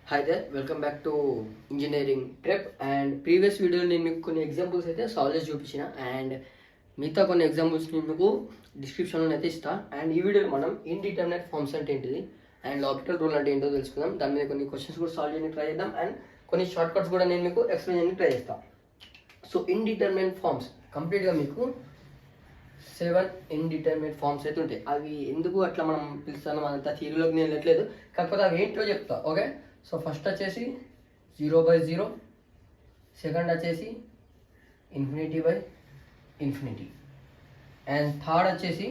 Hi there, welcome back to engineering prep. And previous వీడియోలో నేను మీకు కొన్ని ఎగ్జాంపుల్స్ అయితే సాల్వ్ చేసి చూపించిన అండ్ మిగతా కొన్ని ఎగ్జాంపుల్స్ నేను మీకు డిస్క్రిప్షన్లో అయితే ఇస్తా. అండ్ ఈ వీడియోలో మనం ఇండిటర్మినేట్ ఫార్మ్స్ అంటే ఏంటిది అండ్ లాపిటల్ రూల్ అంటే ఏంటో తెలుసుకుందాం. దాని మీద కొన్ని క్వశ్చన్స్ కూడా సాల్వ్ చేయడానికి ట్రై చేద్దాం అండ్ కొన్ని షార్ట్ కట్స్ కూడా నేను మీకు ఎక్స్ప్లెయిన్ చేయడానికి ట్రై చేస్తాను. సో ఇండిటర్మినేట్ ఫార్మ్స్ కంప్లీట్గా మీకు 7 ఇండిటర్మినేట్ ఫార్మ్స్ అయితే ఉంటాయి. అవి ఎందుకు అట్లా మనం పిలుస్తాను అంత థియరీలోకి నేను వెళ్ళట్లేదు, కాకపోతే అవి ఏంటో చెప్తా. ఓకే, సో ఫస్ట్ వచ్చేసి 0/0, సెకండ్ వచ్చేసి infinity by infinity, and third వచ్చేసి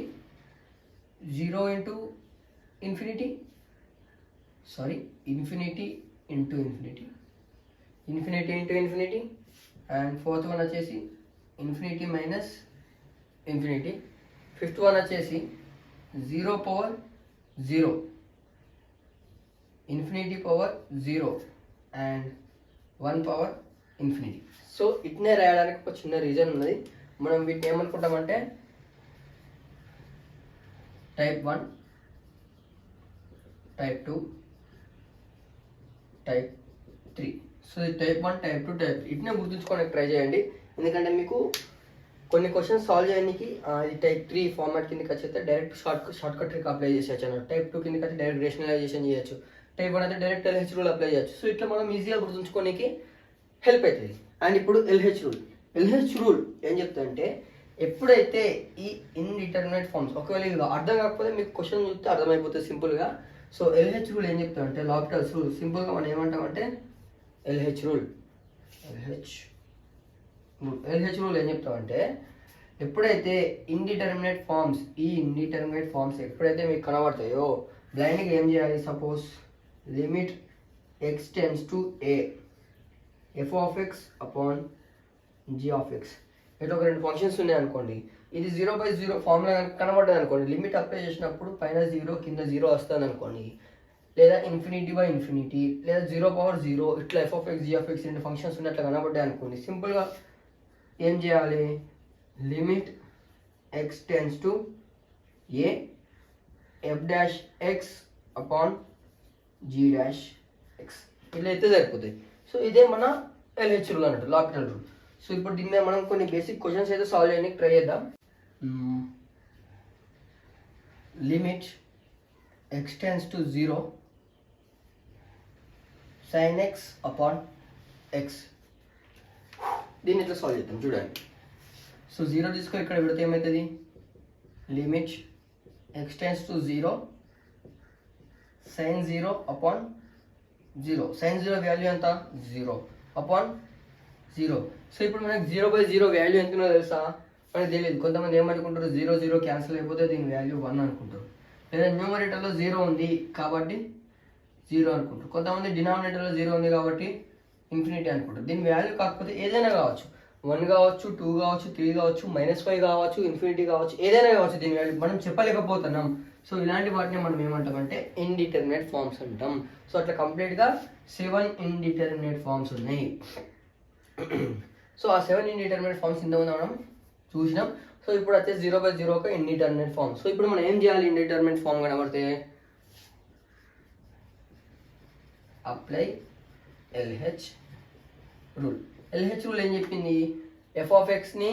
0 into infinity, sorry infinity into infinity, infinity into infinity, and fourth one వచ్చేసి infinity minus infinity, fifth one వచ్చేసి 0/0, ఇన్ఫినిటీ పవర్ 0 అండ్ 1/ఇన్ఫినిటీ. సో ఇట్నే రాయడానికి ఒక చిన్న రీజన్ ఉన్నది. మనం వీటిని ఏమనుకుంటామంటే టైప్ 1, టైప్ 2, టైప్ 3. సో ఇది టైప్ 1, టైప్ 2, టైప్ 3 ఇట్నే గుర్తుంచుకోవడానికి ట్రై చేయండి. ఎందుకంటే మీకు కొన్ని క్వశ్చన్స్ సాల్వ్ చేయడానికి ఇది టైప్ 3 ఫార్మాట్ కిందకి వచ్చేస్తే direct short cut trick apply చేసేయచ్చు అన్నమాట. టైప్ 2 కిందకి అయితే డైరెక్ట్ రేషనలైజేషన్ చేయొచ్చు, టైప్ 1 అయితే డైరెక్ట్ ఎల్హెచ్ రూల్ అప్లై చేయొచ్చు. సో ఇట్లా మనం ఈజీగా గుర్తుంచుకోనికి హెల్ప్ అవుతుంది. అండ్ ఇప్పుడు ఎల్హెచ్ రూల్ ఏం చెప్తుందంటే ఎప్పుడైతే ఈ ఇండిటర్మినేట్ ఫార్మ్స్ ఒకవేళ ఇది అర్థం కాకపోతే మీకు క్వశ్చన్ చూస్తే అర్థమైపోతుంది సింపుల్గా. సో ఎల్హెచ్ రూల్ ఏం చెప్తామంటే లాపిటల్స్ రూల్ సింపుల్గా మనం ఏమంటామంటే ఎల్హెచ్ రూల్ ఏం చెప్తామంటే ఎప్పుడైతే ఇండిటర్మినేట్ ఫార్మ్స్ ఎప్పుడైతే మీకు కనబడతాయో బ్లైండ్గా ఏం చేయాలి. Suppose limit x tends to a f(x) upon g(x). ఇట్లా ఒక రెండు ఫంక్షన్స్ ఉన్నాయి అనుకోండి, ఇది 0/0 ఫార్ములా కనబడ్డది అనుకోండి, లిమిట్ అప్లై చేసినప్పుడు పైన 0 కింద 0 వస్తుంది అనుకోండి, లేదా ఇన్ఫినిటీ లేదా 0/0 ఇట్లా f(x) g(x) రెండు ఫంక్షన్స్ ఉన్నట్లు కనబడ్డాయి అనుకోండి, సింపుల్గా ఏం చేయాలి. Limit x tends to a f(x) upon g(x) ఇట్లా అయితే సరిపోతాయి. సో ఇదే మన ఎల్హెచ్ రూల్ అన్నట్టు, లాపిటల్ రూల్. సో ఇప్పుడు దీని మీద మనం కొన్ని బేసిక్ క్వశ్చన్స్ అయితే సాల్వ్ చేయడానికి ట్రై చేద్దాం. Limit x tense to 0 sin x upon x, దీన్ని ఇట్లా సాల్వ్ చేద్దాం చూడండి. సో 0 తీసుకొని ఇక్కడ పెడితే ఏమవుతుంది. Limit x tense to 0 sin 0 upon 0, sin 0 value ఎంత 0 అపాన్ 0. సో ఇప్పుడు మనకి 0/0 వాల్యూ ఎంతనో తెలుసా, మనకి తెలియదు. కొంతమంది ఏమనుకుంటారు 0 క్యాన్సిల్ అయిపోతే దీని వాల్యూ 1 అనుకుంటారు, లేదా న్యూమరేటర్లో 0 ఉంది కాబట్టి 0 అనుకుంటారు. కొంతమంది డినామినేటర్లో 0 ఉంది కాబట్టి ఇన్ఫినిటీ అనుకుంటారు. దీని వాల్యూ కాకపోతే ఏదైనా కావచ్చు, 1 కావచ్చు, 2 కావచ్చు, 3 కావచ్చు, -5 కావచ్చు, ఇన్ఫినిటీ కావచ్చు, ఏదైనా కావచ్చు. దీని వాల్యూ మనం చెప్పలేకపోతున్నాం. సో ఇలాంటి వాటిని మనం ఏమంటామంటే ఇండిటర్మినేట్ ఫార్మ్స్ అంటాం. సో అట్లా కంప్లీట్గా 7 ఇండిటర్మినేట్ ఫార్మ్స్ ఉన్నాయి. సో ఆ 7 ఇండిటర్మినేట్ ఫార్మ్స్ ఇంతకుముందు మనం చూసినాం. సో ఇప్పుడు వచ్చేసి 0/0 ఒక ఇండిటర్మినేట్ ఫార్మ్. సో ఇప్పుడు మనం ఏం చేయాలి. ఇండిటర్మినేట్ ఫార్మ్ కనబడితే అప్లై ఎల్హెచ్ రూల్ ఏం చెప్పింది, f(x)ని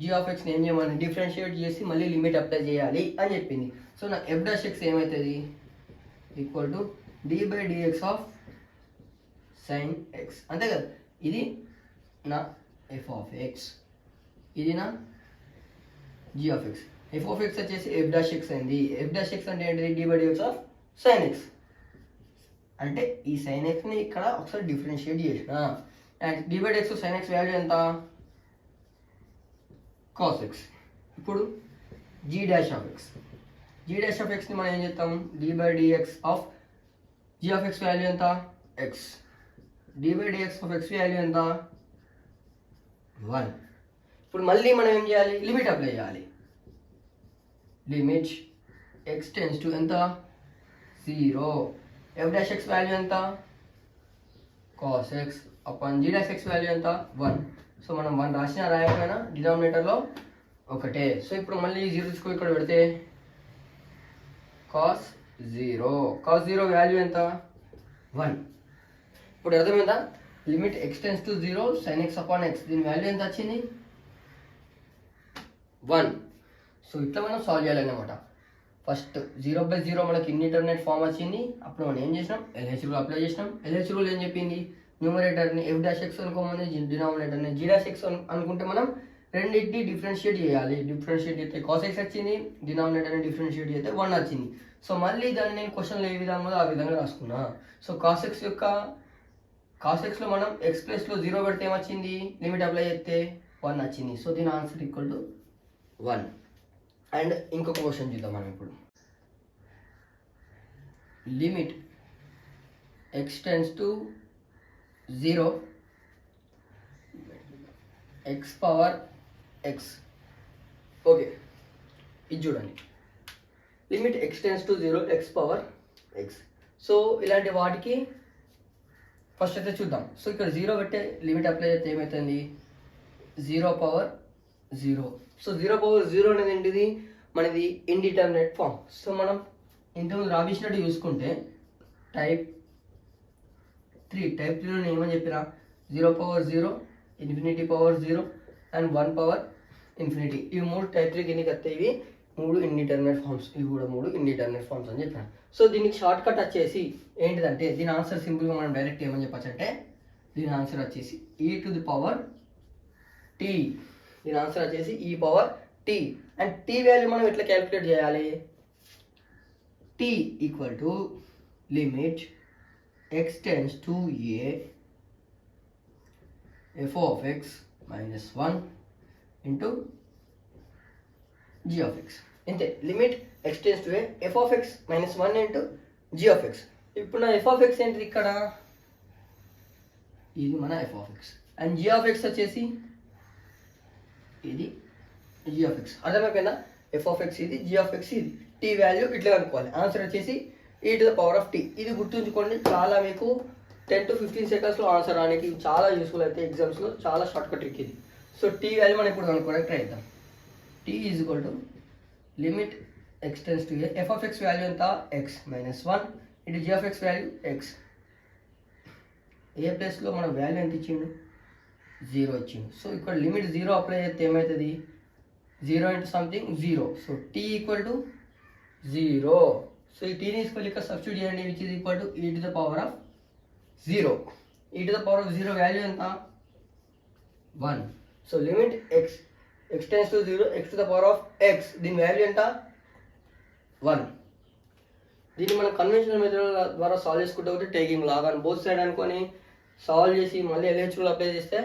g(x)ని ఏం చేయమని డిఫరెన్షియేట్ చేసి మళ్ళీ లిమిట్ అప్లై చేయాలి అని చెప్పింది. సో నా f(x) ఏమవుతుంది equal to d/dx of sin x, అంతే కదా. ఇది నా f(x), ఇది నా g(x). f(x) వచ్చేసి f(x) అయింది. f(x) అంటే ఏంటిది d/dx ఆఫ్ sin x. అంటే ఈ sin xని ఇక్కడ ఒకసారి డిఫరెన్షియేట్ చేసిన, and d/dx sin x value ఎంత cos x. ఇప్పుడు g'(x)ని మనం ఏం చేస్తాం, d/dx ఆఫ్ g(x) వాల్యూ ఎంత x, d/dx of x value ఎంత 1. ఇప్పుడు మళ్ళీ మనం ఏం చేయాలి, లిమిట్ అప్లై చేయాలి. లిమిట్ x టెన్స్ టు ఎంత 0, f(x) వాల్యూ ఎంత cos x upon g'(x) value ఎంత 1. సో మనం 1 రాసినా రాయకపోయినా డినామినేటర్లో ఒకటే. సో ఇప్పుడు మళ్ళీ 0 తీసుకొని ఇక్కడ పెడితే cos 0 వాల్యూ ఎంత 1. ఇప్పుడు అర్థమైందా? Limit x tends to 0 sin x upon x, దీని వాల్యూ ఎంత వచ్చింది? 1. సో ఇట్లా మనం సాల్వ్ చేయాలన్నమాట. ఫస్ట్ 0/0 మనకి ఇండిటర్మినేట్ ఫామ్ వచ్చింది. అప్పుడు మనం ఏం చేసినాం? LH రూల్ అప్లై చేసినాం. LH రూల్ ఏం చెప్పింది? న్యూమరేటర్ని f'(x) అనుకోమని, డినామినేటర్ని g'(x) అనుకుంటే మనం రెండింటిని డిఫరెన్షియేట్ చేయాలి. డిఫరెన్షియేట్ చేస్తే cos x వచ్చింది, డినామినేటర్ని డిఫరెన్షియేట్ చేస్తే 1 వచ్చింది. సో మళ్ళీ దాన్ని నేను క్వశ్చన్లో ఏ విధంగా ఆ విధంగా రాసుకున్నా. సో cos xలో మనం x ప్లస్లో 0 పెడితే ఏమొచ్చింది? లిమిట్ అప్లై చేస్తే 1 వచ్చింది. సో దీని ఆన్సర్ ఈక్వల్ టు 1. అండ్ ఇంకొక క్వశ్చన్ చూద్దాం మనం ఇప్పుడు. Limit x tense to 0 x power x. Okay, ఇది చూడండి. Limit x tense to 0 x power x. So ఇలాంటి వాటికి ఫస్ట్ అయితే చూద్దాం. సో ఇక్కడ 0 పెట్టే లిమిట్ అప్లై చేస్తే ఏమవుతుంది? 0/0. సో 0/0 అనేది ఏంటిది? మనది ఇండిటర్మినేట్ ఫామ్. సో మనం ఇంతకుముందు రాబించినట్టు చూసుకుంటే టైప్ 3లో నేను ఏమని చెప్పినా? 0/0, ∞/0 అండ్ 1/∞. ఇవి 3 టైప్ 3 కిందకి వస్తే ఇవి 3 ఇండిటర్మినేట్ ఫార్మ్స్. ఇవి కూడా 3 ఇండిటర్మినేట్ ఫార్మ్స్ అని చెప్పాను. సో దీనికి షార్ట్ కట్ వచ్చేసి ఏంటిదంటే, దీని ఆన్సర్ సింపుల్గా మనం డైరెక్ట్ ఏమని చెప్పచ్చు అంటే, దీని ఆన్సర్ వచ్చేసి e⁻t. దీని ఆన్సర్ వచ్చేసి e⁻t. అండ్ t వాల్యూ మనం ఎట్లా క్యాలిక్యులేట్ చేయాలి? t equal to limit x tends to a f(x) - 1 into g(x). ఇంతే. Limit x tends to a f(x) - 1 into g(x). ఇప్పుడు నా f(x) ఏంటిది ఇక్కడ? ఇది మన f(x). అండ్ g(x) వచ్చేసి ఇది g(x). అర్థమైపోయిందా? f(x) ఇది, g(x) ఇది. t వాల్యూ ఇట్లా అనుకోవాలి. ఆన్సర్ వచ్చేసి e⁻t. ఇది గుర్తుంచుకోండి. చాలా మీకు 10 to 15 సెకండ్స్లో ఆన్సర్ రానికి చాలా యూస్ఫుల్ అయితే ఎగ్జామ్స్లో. చాలా షార్ట్ కట్ ట్రిక్ ఇది. సో t వాల్యూ మనం ఇప్పుడు కనుక్కోవడానికి ట్రై చేద్దాం. t is equal to limit x tends to a f(x) value ఎంత? x - 1 into g(x) value x. ఏ ప్లేస్లో మన వాల్యూ ఎంత ఇచ్చిండు? 0 ఇచ్చిండు. సో ఇక్కడ లిమిట్ 0 అప్లై చేస్తే ఏమవుతుంది? 0 into something 0. So t equal to 0. So ఈ టీని తీసుకొని ఇక్కడ సబ్స్టిట్యూట్ చేయండి, which is equal to e⁻0. e⁻0 value ఎంత? 1. So limit x tense to 0 x⁻x, దీని వాల్యూ ఎంత? 1. దీన్ని మనం కన్వెన్షనల్ మెథడ్ ద్వారా సాల్వ్ చేసుకుంటే ఒకటి టేకింగ్ లాగ్ అని బోత్ సైడ్ అనుకొని సాల్వ్ చేసి మళ్ళీ LH రూల్ అప్లై చేస్తే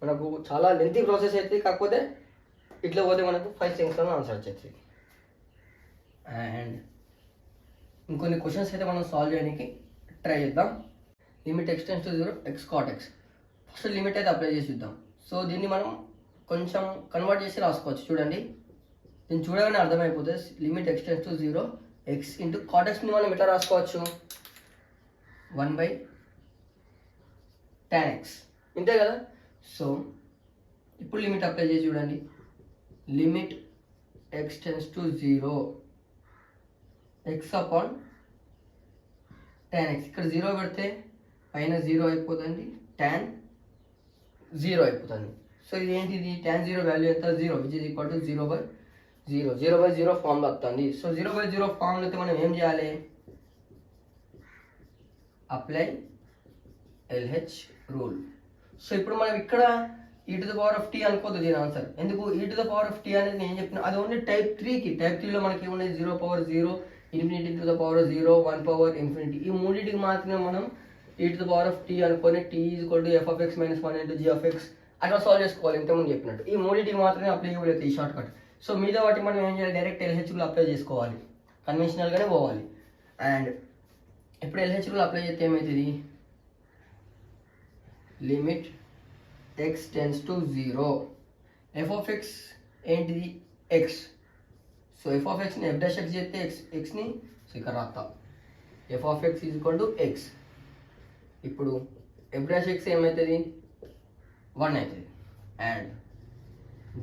మనకు చాలా లెంతీ ప్రాసెస్ అవుతుంది. కాకపోతే ఇట్లా పోతే మనకు 5 సెకండ్స్లో ఆన్సర్ వచ్చేస్తుంది. అండ్ ఇంకొన్ని క్వశ్చన్స్ అయితే మనం సాల్వ్ చేయడానికి ట్రై చేద్దాం. Limit x tense to 0 x cot x. First limit అయితే అప్లై చేసి చూద్దాం. సో దీన్ని మనం కొంచెం కన్వర్ట్ చేసి రాసుకోవచ్చు. చూడండి, దీన్ని చూడగానే అర్థమైపోతుంది. Limit x tense to 0 x into cot xని మనం ఎట్లా రాసుకోవచ్చు? 1/tan x. ఇంతే కదా. సో ఇప్పుడు లిమిట్ అప్లై చేసి చూడండి. Limit x tense to 0 x upon tan x. ఇక్కడ 0 పెడితే పైన 0 అయిపోతుంది, tan 0 అయిపోతుంది. సో ఇది ఏంటిది? tan 0 వాల్యూ ఎంత? 0, విచ్ ఈజ్ ఈక్వల్ టు 0/0. 0/0 ఫామ్లో వస్తుంది. సో 0/0 ఫామ్లో అయితే మనం ఏం చేయాలి? Apply LH rule. సో ఇప్పుడు మనం ఇక్కడ e⁻t అనుకోవద్దు దీని ఆన్సర్. ఎందుకు? e⁻t అనేది నేను చెప్పిన అది ఓన్లీ టైప్ 3కి. టైప్ 3లో మనకి ఏమున్నాయి? 0/0, ∞/0, 1/∞. ఈ మూడింటికి మాత్రమే మనం e⁻t అనుకొని t = f(x) - 1 ఇంటూ g(x) అట్లా సాల్వ్ చేసుకోవాలి. ఇంతకుముందు చెప్పినట్టు ఈ మూడింటికి మాత్రమే అప్లికబుల్ అవుతుంది ఈ షార్ట్ కట్. సో మీద వాటి మనం ఏం చేయాలి? డైరెక్ట్ LH రూల్ అప్లై చేసుకోవాలి, కన్వెన్షనల్గానే పోవాలి. అండ్ ఇప్పుడు LH రూల్ అప్లై చేస్తే ఏమవుతుంది? Limit x tense to 0 f(x) ఏంటిది? x. సో f(x)ని f'(x) చేస్తే xని సో ఇక్కడ రాస్తా. f(x) = x. ఇప్పుడు f'(x) ఏమవుతుంది? 1 అవుతుంది. And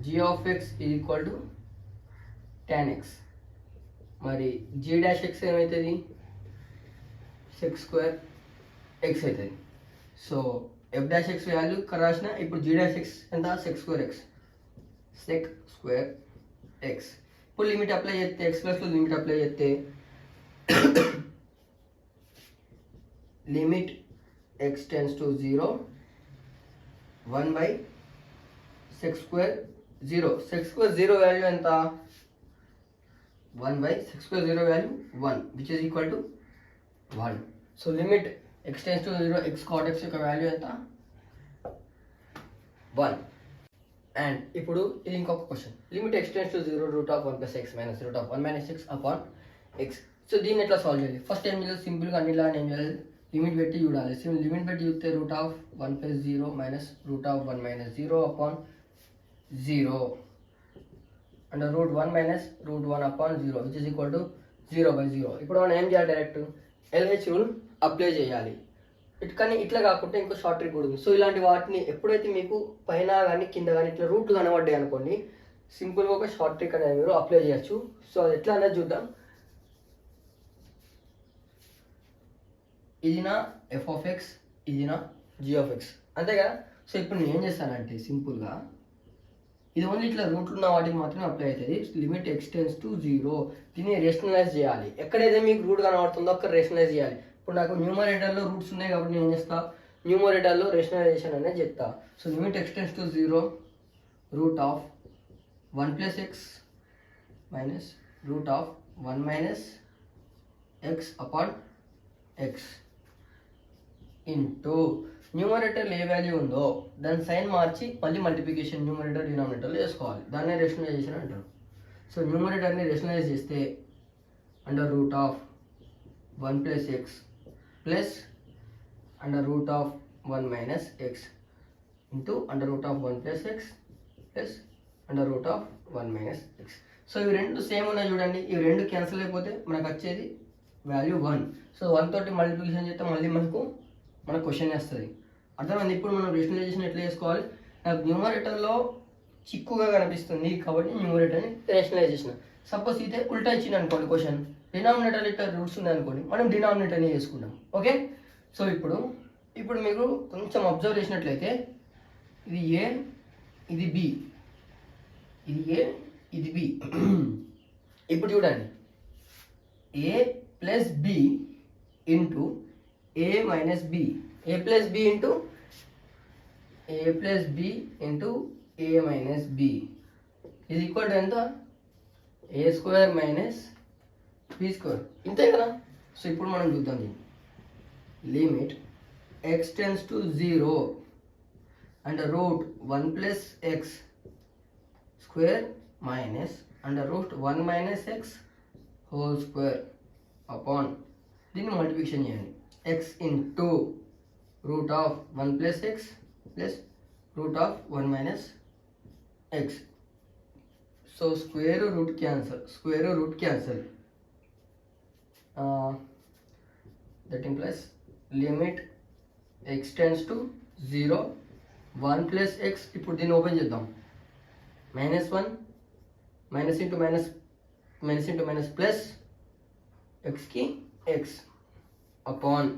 g(x) = tan x. మరి g'(x) ఏమవుతుంది? sec² x అవుతుంది. So f dash x value ఇక్కడ రాసిన. ఇప్పుడు జీ డాష్ ఎక్స్ ఎంత, sec square x, sec square x. ఇప్పుడు లిమిట్ అప్లై చేస్తే ఎక్స్ ప్లస్లో లిమిట్ అప్లై చేస్తే limit x tends to 0 1 by sec square 0. Sec square 0 value ఎంత, 1 by sec square 0 value 1 which is equal to 1. So limit x tends to 0 x cot x యొక్క value ఎంత, 1. And ఇప్పుడు ఇది ఇంకొక question, limit x tends to 0 route of 1 plus X minus root of 1 minus X upon X. So దీన్ని ఎట్లా solve చేయాలి, first ఏం చేయాలి, సింపుల్గా అన్నిలా ఏం చేయాలి, లిమిట్ పెట్టి చూడాలి. సో లిమిట్ పెట్టి చూస్తే root of 1 plus 0 minus root of 1 minus 0 upon 0 and root 1 minus root 1 upon 0 which is equal to 0 by 0. ఇప్పుడు మనం ఏం చేయాలి, డైరెక్ట్ ఎల్హెచ్ రూల్ అప్లై చేయాలి. కానీ ఇట్లా కాకుండా ఇంకో షార్ట్ ట్రిక్ కూడా ఉంది. సో ఇలాంటి వాటిని ఎప్పుడైతే మీకు పైన కానీ కింద కానీ ఇట్లా రూట్లు కనబడ్డాయి అనుకోండి, సింపుల్గా ఒక షార్ట్ ట్రిక్ అనేది మీరు అప్లై చేయొచ్చు. సో అది ఎట్లా అనేది చూద్దాం. ఇది నా ఎఫ్ ఆఫ్ ఎక్స్, ఇది నా జీ ఆఫ్ ఎక్స్, అంతే కదా. సో ఇప్పుడు నేను ఏం చేస్తానంటే సింపుల్గా ఇది ఓన్లీ ఇట్లా రూట్లు ఉన్న వాటికి మాత్రమే అప్లై అవుతుంది. లిమిట్ ఎక్స్ టెన్స్ టు 0 దీన్ని రేషనలైజ్ చేయాలి. ఎక్కడైతే మీకు రూట్ కనబడుతుందో అక్కడ రేషనలైజ్ చేయాలి. ఇప్పుడు నాకు న్యూమరేటర్లో రూట్స్ ఉన్నాయి కాబట్టి నేను ఏం చేస్తా, న్యూమరేటర్లో రేషనలైజేషన్ అనేది చెప్తా. So limit x tends to 0 route of 1 plus X minus root of 1 minus X upon x into న్యూమరేటర్లో ఏ వాల్యూ ఉందో దాని సైన్ మార్చి మళ్ళీ మల్టిప్లికేషన్ న్యూమరేటర్ డినామినేటర్లో చేసుకోవాలి. దాన్నే రేషనలైజేషన్ అంటారు. సో న్యూమరేటర్ని రేషనలైజ్ చేస్తే under root of 1 plus x plus under root of 1 minus X into under root of 1 plus x plus under root of 1 minus X. So ఇవి రెండు same ఉన్నాయి చూడండి, ఇవి రెండు క్యాన్సిల్ అయిపోతే మనకు వచ్చేది వాల్యూ 1. సో 1 తోటి మల్టిప్లికేషన్ చేస్తే మళ్ళీ మన క్వశ్చన్ వస్తుంది. అర్థమైంది. ఇప్పుడు మనం రేషనలైజేషన్ ఎట్లా చేసుకోవాలి, నాకు న్యూమరేటర్లో చిక్కుగా కనిపిస్తుంది కాబట్టి న్యూమరేటర్ని రేషనలైజేషన్. సపోజ్ అయితే ఉల్టా ఇచ్చింది అనుకోండి క్వశ్చన్, డినామినేటర్ ఇట్లా రూట్స్ ఉన్నాయి అనుకోండి, మనం డినామినేటర్ని చేసుకుంటాం. ఓకే. సో ఇప్పుడు మీరు కొంచెం అబ్జర్వ్ చేసినట్లయితే ఇది ఏ, ఇది బి, ఇది ఏ, ఇది బి. ఇప్పుడు చూడండి, a plus b into a minus b, a plus b into a minus b ఇది ఈక్వల్ టు ఎంత, a square minus b square, ఇంతే కదా. సో ఇప్పుడు మనం చూద్దాం దీన్ని. Limit x tends to 0 and root 1 plus x square minus under root 1 minus x whole square upon దీన్ని multiplication చేయండి. X into root of 1 plus x plus root of 1 minus X. So square root cancel, that implies limit x tends to 0 1 plus x. ఇప్పుడు దీన్ని open చేద్దాం. -1 minus into minus plus ఎక్స్కి x upon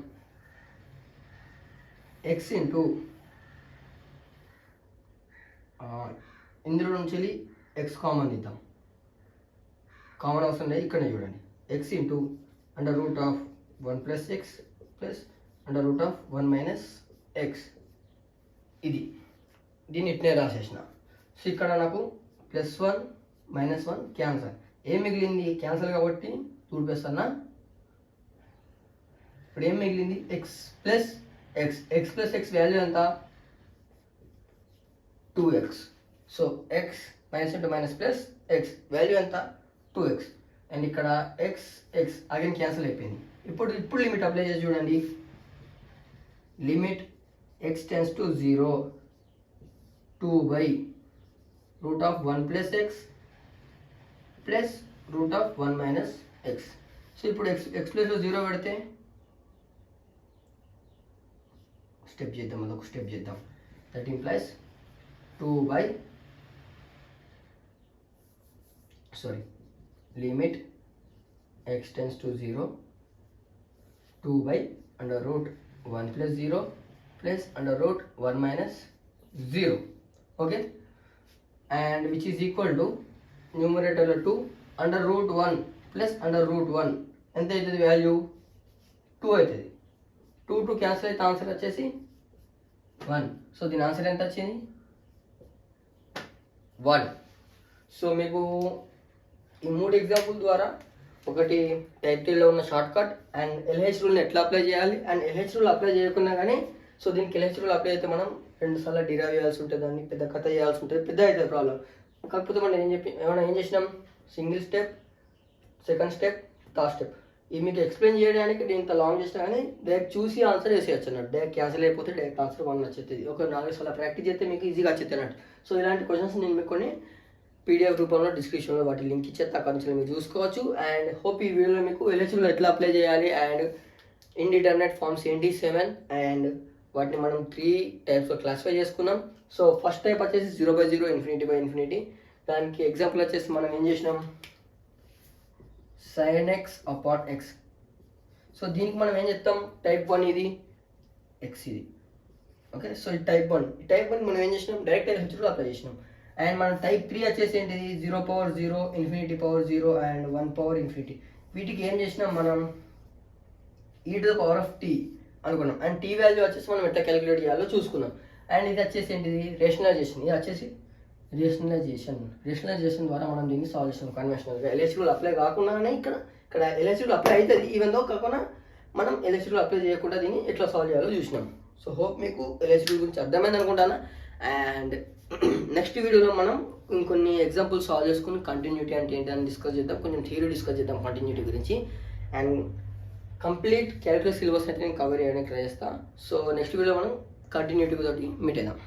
x into ఇందులో నుంచి X common ఇద్దాం. Common అవసరం లేదు, ఇక్కడనే చూడండి. X into under root of 1 plus x plus under root of 1 minus X. దీన్ని ఇట్నే రాసేసిన. సో ఇక్కడ నాకు +1 -1 క్యాన్సల్. ఏం మిగిలింది, క్యాన్సల్ కాబట్టి చూపిస్తున్నా. ఇప్పుడు ఏం మిగిలింది, ఎక్స్ ప్లస్ ఎక్స్ వాల్యూ ఎంత, 2x. So X minus into minus plus X value ఎంత, 2x. అండ్ ఇక్కడ ఎక్స్ అగైన్ క్యాన్సిల్ అయిపోయింది. ఇప్పుడు లిమిట్ అప్లై చేసి చూడండి. Limit x tends to 0 2 by root of 1 plus x plus root of 1 minus X. So ఇప్పుడు X ప్లస్లో 0 పెడితే అదొక స్టెప్ చేద్దాం. That implies 2 by limit x tends to 0 2 by under root 1 plus 0 plus under root 1 minus 0. Okay, and which is equal to numerator 2 under root 1 plus under root 1 ఎంత అవుతుంది value 2 అవుతుంది. 2 cancel అయితే answer వచ్చేసి 1. So దీని answer ఎంత వచ్చింది 1. So మీకు ఈ 3 ఎగ్జాంపుల్ ద్వారా ఒకటి టైప్ 3లో ఉన్న షార్ట్ కట్ అండ్ ఎల్హెచ్ రూల్ని ఎట్లా అప్లై చేయాలి అండ్ ఎల్హెచ్ రూల్ అప్లై చేయకున్నా కానీ సో దీనికి ఎల్హెచ్ రూల్ అప్లై అయితే మనం 2 సార్లు డిరైవ్ చేయాల్సి ఉంటుంది, దాన్ని పెద్ద కథ చేయాల్సి ఉంటుంది, పెద్ద అవుతుంది ప్రాబ్లం. కాకపోతే మనం ఏం చేసినాం single step, second step, third step ఇవి మీకు ఎక్స్ప్లెయిన్ చేయడానికి నేను ఇంత లాంగ్ చేసినా కానీ డైరెక్ట్ చూసి ఆన్సర్ వేసేయచ్చు అన్నట్టు. డైరెక్ట్ క్యాన్సిల్ అయిపోతే డైరెక్ట్ ఆన్సర్ 1 వచ్చేది. ఒక 4 సార్లు ప్రాక్టీస్ చేస్తే మీకు ఈజీగా వచ్చేది అన్నట్టు. సో ఇలాంటి క్వశ్చన్స్ నేను మీకు కొన్ని పీడిఎఫ్ రూపంలో డిస్క్రిప్షన్లో వాటి లింక్ ఇచ్చేస్తే అక్కడ నుంచి మీరు చూసుకోవచ్చు. అండ్ హోప్ ఈ వీడియోలో మీకు ఎల్హెచ్లో ఎట్లా అప్లై చేయాలి అండ్ ఇండిటర్మినేట్ ఫార్మ్స్ ఏంటి 7 అండ్ వాటిని మనం 3 టైప్స్లో క్లాసిఫై చేసుకున్నాం. సో ఫస్ట్ టైప్ వచ్చేసి 0/0 ఇన్ఫినిటీ. దానికి ఎగ్జాంపుల్ వచ్చేసి మనం ఏం చేసినాం sin x upon x. So దీనికి మనం ఏం చెప్తాం టైప్ 1 ఇది x ఇది. ఓకే, సో ఈ టైప్ 1 మనం ఏం చేసినాం డైరెక్ట్ ఎల్హెచ్లో అప్లై చేసినాం. అండ్ మనం టైప్ 3 వచ్చేసి ఏంటిది 0/0 ఇన్ఫినిటీ/0 అండ్ 1/∞. వీటికి ఏం చేసినాం మనం e⁻t అనుకున్నాం. అండ్ t వాల్యూ వచ్చేసి మనం ఎట్లా క్యాలిక్యులేట్ చేయాలో చూసుకున్నాం. అండ్ ఇది వచ్చేసి ఏంటిది రేషనలైజేషన్. ఇది వచ్చేసి రేషనలైజేషన్ ద్వారా మనం దీన్ని సాల్వ్ చేసాం కన్వెన్షనల్గా. ఎల్హెచ్ రూల్ అప్లై కాకుండానే ఇక్కడ ఎల్హెచ్ రూల్ అప్లై అవుతుంది, ఈవెన్ దో కాకుండా మనం ఎల్హెచ్ రూల్ అప్లై చేయకుండా దీన్ని ఎట్లా సాల్వ్ చేయాలో చూసినాం. సో హోప్ మీకు ఎల్హెచ్ రూల్ గురించి అర్థమైంది అనుకుంటాను. అండ్ నెక్స్ట్ వీడియోలో మనం ఇంకొన్ని ఎగ్జాంపుల్స్ సాల్వ్ చేసుకుని కంటిన్యూటీ అంటే ఏంటని డిస్కస్ చేద్దాం, కొంచెం థియరీ డిస్కస్ చేద్దాం కంటిన్యూటీ గురించి. అండ్ కంప్లీట్ క్యాలిక్యులస్ సిలబస్ అయితే నేను కవర్ చేయడానికి ట్రై చేస్తాను. సో నెక్స్ట్ వీడియో మనం కంటిన్యూటీ తోటి మీట్ అవుదాం.